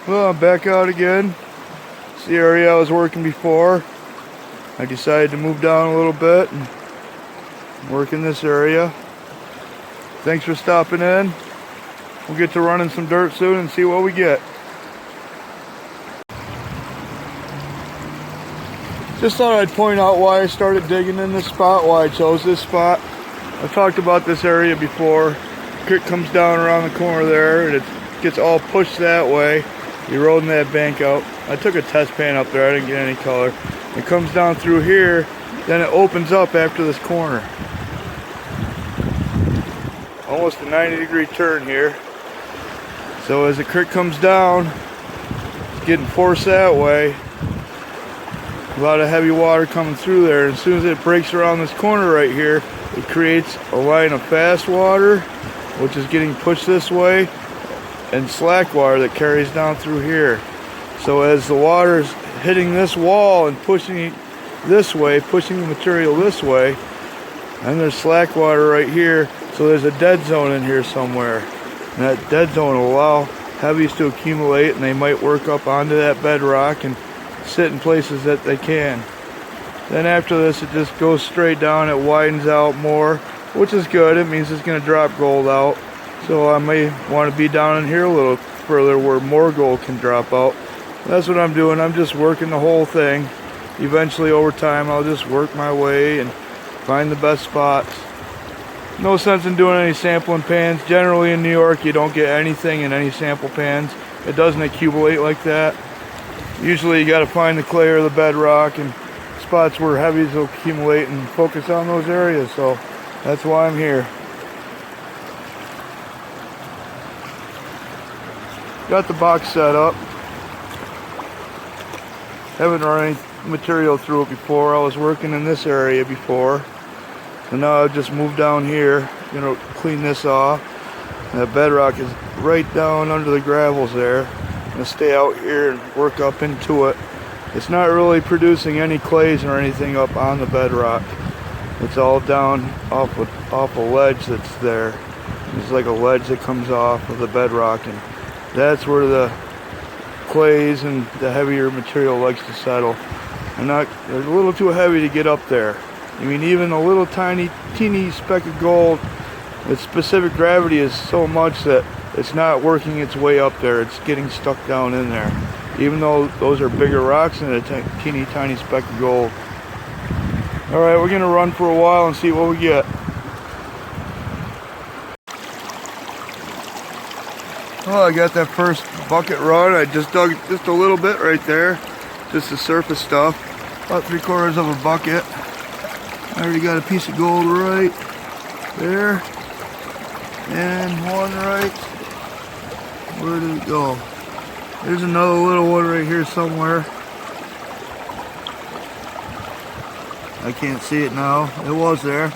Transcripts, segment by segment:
Well, I'm back out again. It's the area I was working before. I decided to move down a little bit and work in this area. Thanks for stopping in. We'll get to running some dirt soon and see what we get. Just thought I'd point out why I started digging in this spot, why I chose this spot. I've talked about this area before. Creek comes down around the corner there and it gets all pushed that way, eroding that bank out. I took a test pan up there, I didn't get any color. It comes down through here, then it opens up after this corner. Almost a 90-degree turn here. So as the creek comes down, it's getting forced that way. A lot of heavy water coming through there. And as soon as it breaks around this corner right here, it creates a line of fast water, which is getting pushed this way, and slack water that carries down through here. So as the water is hitting this wall and pushing it this way, pushing the material this way, and there's slack water right here, so there's a dead zone in here somewhere. And that dead zone will allow heavies to accumulate, and they might work up onto that bedrock and sit in places that they can. Then after this, it just goes straight down, it widens out more, which is good. It means it's going to drop gold out. So I may want to be down in here a little further where more gold can drop out. That's what I'm doing. I'm just working the whole thing. Eventually over time I'll just work my way and find the best spots. No sense in doing any sampling pans. Generally in New York you don't get anything in any sample pans. It doesn't accumulate like that. Usually you got to find the clay or the bedrock and spots where heavies will accumulate and focus on those areas. So that's why I'm here. Got the box set up. Haven't run any material through it before. I was working in this area before. So now I've just moved down here. Gonna clean this off. And that bedrock is right down under the gravels there. I'm gonna stay out here and work up into it. It's not really producing any clays or anything up on the bedrock. It's all down off a ledge that's there. There's like a ledge that comes off of the bedrock, and that's where the clays and the heavier material likes to settle. They're a little too heavy to get up there. I mean, even a little teeny speck of gold, its specific gravity is so much that it's not working its way up there. It's getting stuck down in there. Even though those are bigger rocks than a teeny tiny speck of gold. Alright, we're going to run for a while and see what we get. Well, I got that first bucket run. I just dug just a little bit right there. Just the surface stuff. About 3/4 of a bucket. I already got a piece of gold right there. And one right. Where did it go? There's another little one right here somewhere. I can't see it now. It was there.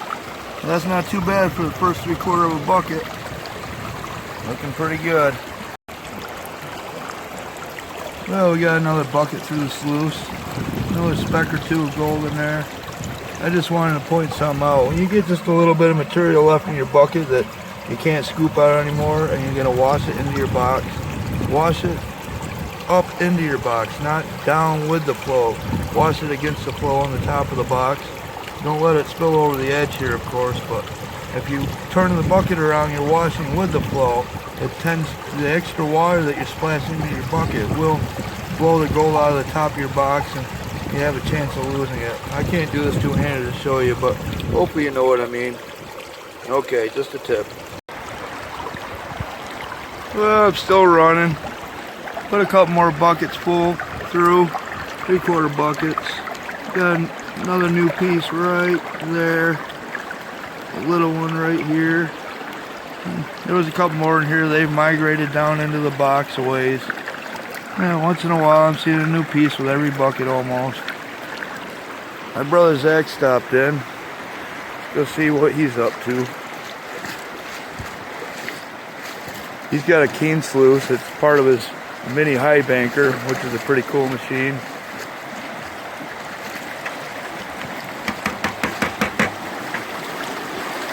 That's not too bad for the first 3/4 of a bucket. Looking pretty good. Well, we got another bucket through the sluice. Another speck or two of gold in there. I just wanted to point something out. When you get just a little bit of material left in your bucket that you can't scoop out anymore and you're going to wash it into your box, wash it up into your box, not down with the flow. Wash it against the flow on the top of the box. Don't let it spill over the edge here, of course, but if you turn the bucket around, you're washing with the flow, it tends, the extra water that you're splashing into your bucket will blow the gold out of the top of your box and you have a chance of losing it. I can't do this two-handed to show you, but hopefully you know what I mean. Okay, just a tip. Well, I'm still running. Put a couple more buckets full through, 3/4 buckets. Got another new piece right there. A little one right here. There was a couple more in here. They've migrated down into the box a ways. Yeah, once in a while I'm seeing a new piece with every bucket almost. My brother Zach stopped in. Let's go see what he's up to. He's got a cane sluice. It's part of his mini high banker, which is a pretty cool machine.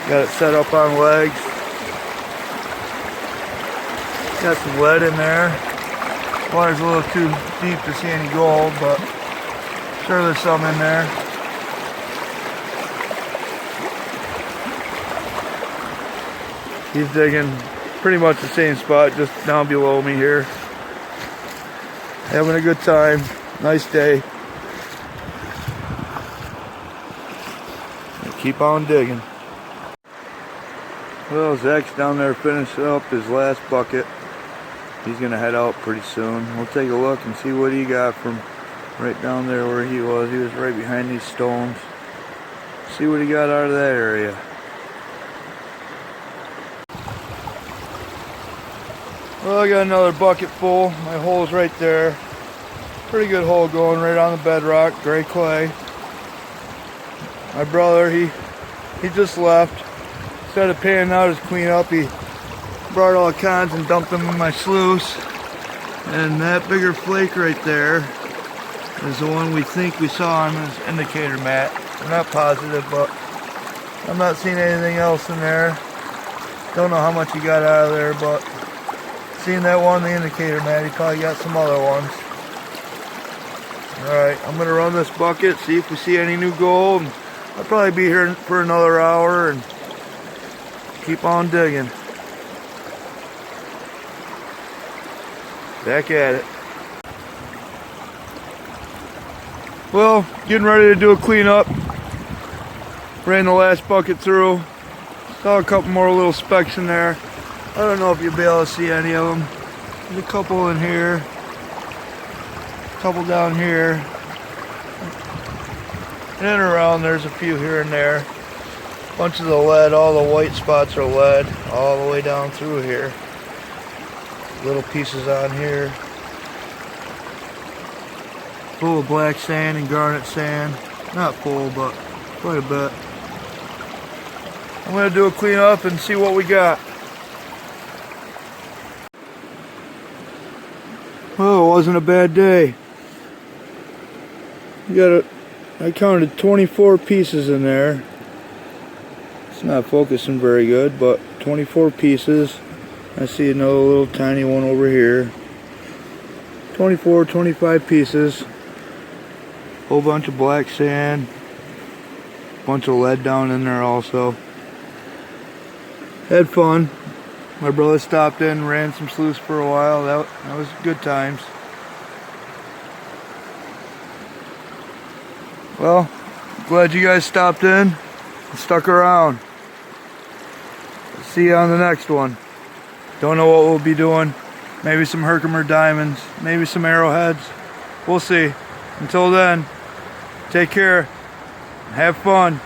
Got it set up on legs. Got some lead in there. Water's a little too deep to see any gold, but sure there's some in there. He's digging pretty much the same spot, just down below me here. Having a good time. Nice day. Keep on digging. Well, Zach's down there finishing up his last bucket. He's gonna head out pretty soon. We'll take a look and see what he got from right down there where he was. He was right behind these stones. See what he got out of that area. Well, I got another bucket full. My hole's right there. Pretty good hole going right on the bedrock, gray clay. My brother, he just left. Instead of panning out his cleanup, he brought all the cons and dumped them in my sluice. And that bigger flake right there is the one we think we saw on this indicator mat. I'm not positive, but I'm not seeing anything else in there. Don't know how much he got out of there, but seeing that one on the indicator mat, he probably got some other ones. Alright, I'm going to run this bucket, see if we see any new gold. I'll probably be here for another hour and keep on digging. Back at it. Well, getting ready to do a cleanup. Ran the last bucket through. Saw a couple more little specks in there. I don't know if you'll be able to see any of them. There's a couple in here. A couple down here. In and around there's a few here and there. Bunch of the lead, all the white spots are lead all the way down through here. Little pieces on here. Full of black sand and garnet sand. Not full, but quite a bit. I'm going to do a cleanup and see what we got. Oh, it wasn't a bad day. I counted 24 pieces in there. It's not focusing very good, but 24 pieces. I see another little tiny one over here. 24, 25 pieces. Whole bunch of black sand. Bunch of lead down in there also. Had fun. My brother stopped in, ran some sluice for a while. That was good times. Well, glad you guys stopped in and stuck around. See you on the next one. Don't know what we'll be doing. Maybe some Herkimer diamonds, maybe some arrowheads. We'll see. Until then, take care. Have fun.